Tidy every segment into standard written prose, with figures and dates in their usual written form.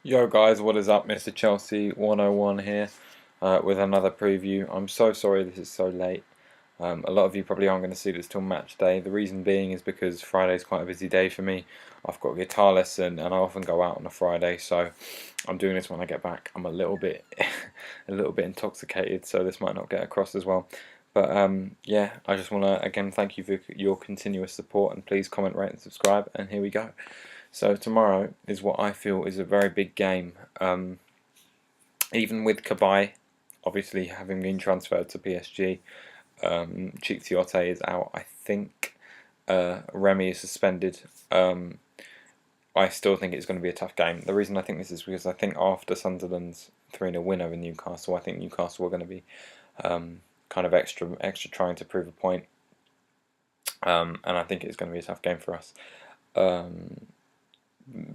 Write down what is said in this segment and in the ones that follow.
Yo guys, what is up? Mr. Chelsea 101 here with another preview. I'm so sorry this is so late. A lot of you probably aren't going to see this till match day. The reason being is because Friday's quite a busy day for me. I've got a guitar lesson and I often go out on a Friday, so I'm doing this when I get back. I'm a little bit a little bit intoxicated, so this might not get across as well. But yeah, I just want to again thank you for your continuous support, and please comment, rate and subscribe, and here we go. So tomorrow is what I feel is a very big game. Even with Kabay, obviously having been transferred to PSG, eto'o is out. I think Remy is suspended. I still think it's going to be a tough game. The reason I think this is because I think after Sunderland's 3-0 win over Newcastle, I think Newcastle are going to be kind of extra trying to prove a point. And I think it's going to be a tough game for us.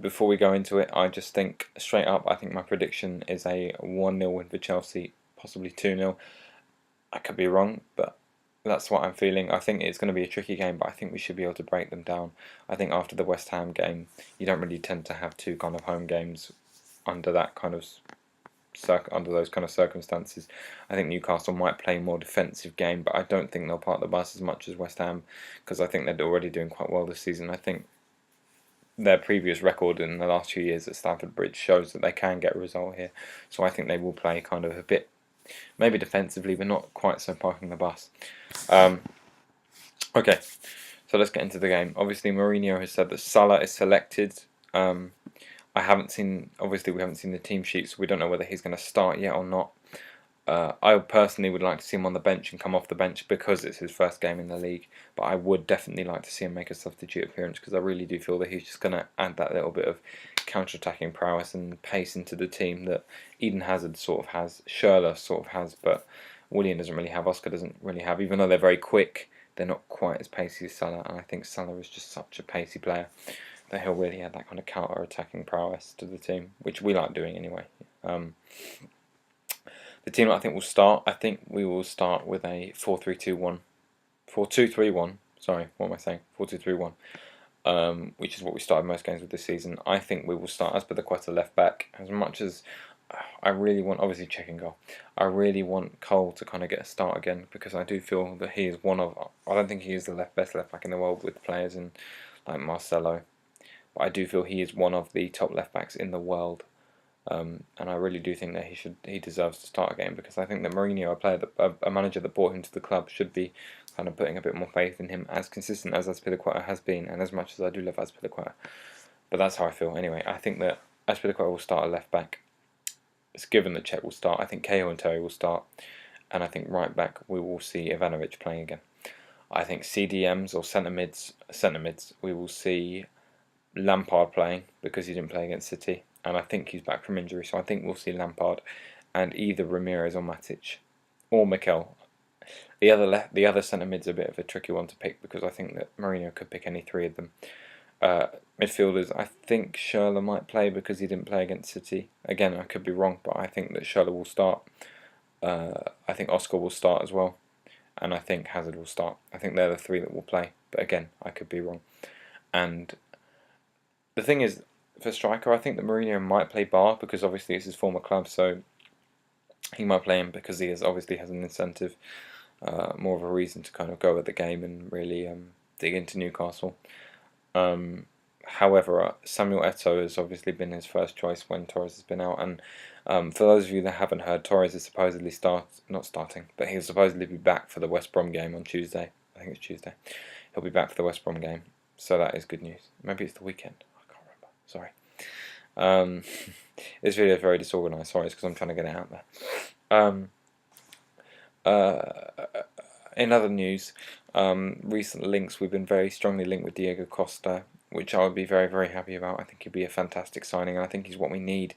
Before we go into it, I just think straight up, I think my prediction is a 1-0 win for Chelsea, possibly 2-0. I could be wrong, but that's what I'm feeling. I think it's going to be a tricky game, but I think we should be able to break them down. I think after the West Ham game, you don't really tend to have two kind of home games under that kind of under those kind of circumstances. I think Newcastle might play a more defensive game, but I don't think they'll park the bus as much as West Ham, because I think they're already doing quite well this season. I think their previous record in the last few years at Stamford Bridge shows that they can get a result here. So I think they will play kind of a bit, maybe defensively, but not quite so parking the bus. Okay, so let's get into the game. Obviously, Mourinho has said that Salah is selected. I haven't seen, obviously we haven't seen the team sheet, so we don't know whether he's going to start yet or not. I personally would like to see him on the bench and come off the bench because it's his first game in the league. But I would definitely like to see him make a substitute appearance, because I really do feel that he's just going to add that little bit of counter-attacking prowess and pace into the team that Eden Hazard sort of has, Schürrle sort of has, but Willian doesn't really have, Oscar doesn't really have. Even though they're very quick, they're not quite as pacey as Salah, and I think Salah is just such a pacey player that he'll really add that kind of counter-attacking prowess to the team, which we like doing anyway. The team that I think will start, I think we will start with a 4-3-2-1. 4-2-3-1. Sorry, what am I saying? 4-2-3-1. Which is what we started most games with this season. I think we will start Azpilicueta left back. As much as I really want, obviously checking goal, I really want Cole to kind of get a start again, because I do feel that he is one of, I don't think he is the best left back in the world with players in like Marcelo, but I do feel he is one of the top left backs in the world. And I really do think that he deserves to start a game, because I think that Mourinho, a manager that brought him to the club, should be kind of putting a bit more faith in him, as consistent as Azpilicueta has been, and as much as I do love Azpilicueta. But that's how I feel anyway. I think that Azpilicueta will start at left back. It's given that Czech will start. I think Cahill and Terry will start, and I think right back we will see Ivanovic playing again. I think CDMs or centre mids, we will see Lampard playing, because he didn't play against City, and I think he's back from injury, so I think we'll see Lampard and either Ramirez or Matic or Mikel. The other centre mid's a bit of a tricky one to pick, because I think that Mourinho could pick any three of them. Midfielders, I think Schürrle might play because he didn't play against City. Again, I could be wrong, but I think that Schürrle will start. I think Oscar will start as well, and I think Hazard will start. I think they're the three that will play, but again, I could be wrong. And the thing is, for striker, I think that Mourinho might play Bar, because obviously it's his former club, so he might play him because he obviously has an incentive, more of a reason to kind of go at the game and really dig into Newcastle. However, Samuel Eto'o has obviously been his first choice when Torres has been out, and for those of you that haven't heard, Torres is supposedly not starting, but he'll supposedly be back for the West Brom game on Tuesday. I think it's Tuesday. He'll be back for the West Brom game, so that is good news. Maybe it's the weekend. Sorry. This video is very disorganised. Sorry, it's because I'm trying to get it out there. In other news, recent links, we've been very strongly linked with Diego Costa, which I would be very, very happy about. I think he'd be a fantastic signing, and I think he's what we need.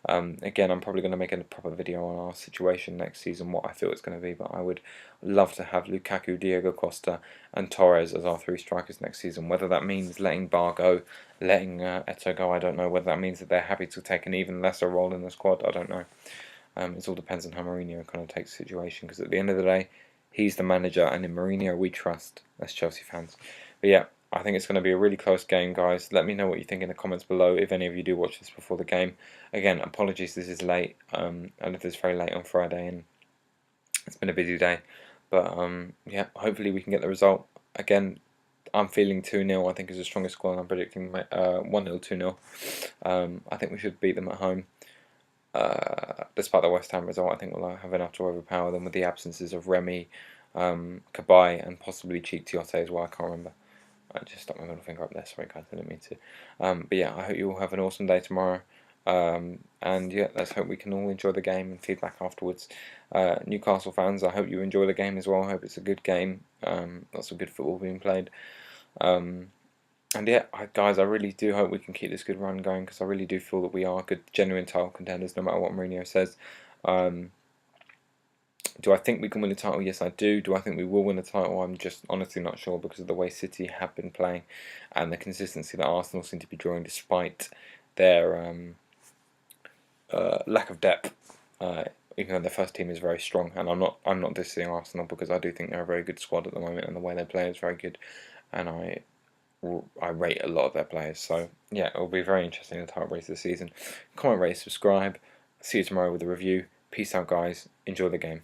Again, I'm probably going to make a proper video on our situation next season, what I feel it's going to be, but I would love to have Lukaku, Diego Costa and Torres as our three strikers next season. Whether that means letting Bar go, letting Eto'o go, I don't know. Whether that means that they're happy to take an even lesser role in the squad, I don't know. It all depends on how Mourinho kind of takes the situation, because at the end of the day, he's the manager, and in Mourinho we trust as Chelsea fans. But yeah, I think it's going to be a really close game, guys. Let me know what you think in the comments below, if any of you do watch this before the game. Again, apologies, this is late. I left this very late on Friday, and it's been a busy day. But yeah, hopefully we can get the result. Again, I'm feeling 2-0, I think is the strongest score, and I'm predicting 1-0, 2-0. I think we should beat them at home. Despite the West Ham result, I think we'll have enough to overpower them with the absences of Remy, Cabaye, and possibly Cheek Tiote as well. I can't remember. I just stuck my middle finger up there. Sorry, guys, I didn't mean to. But yeah, I hope you all have an awesome day tomorrow. And yeah, let's hope we can all enjoy the game and feedback afterwards. Newcastle fans, I hope you enjoy the game as well. I hope it's a good game. Lots of good football being played. And yeah, guys, I really do hope we can keep this good run going, because I really do feel that we are good, genuine title contenders, no matter what Mourinho says. Do I think we can win the title? Yes, I do. Do I think we will win the title? I'm just honestly not sure, because of the way City have been playing and the consistency that Arsenal seem to be drawing despite their lack of depth. Even though their first team is very strong, and I'm not dissing Arsenal, because I do think they're a very good squad at the moment, and the way they play is very good, and I rate a lot of their players. So yeah, it will be very interesting in the title race this season. Comment, rate, subscribe. See you tomorrow with a review. Peace out, guys. Enjoy the game.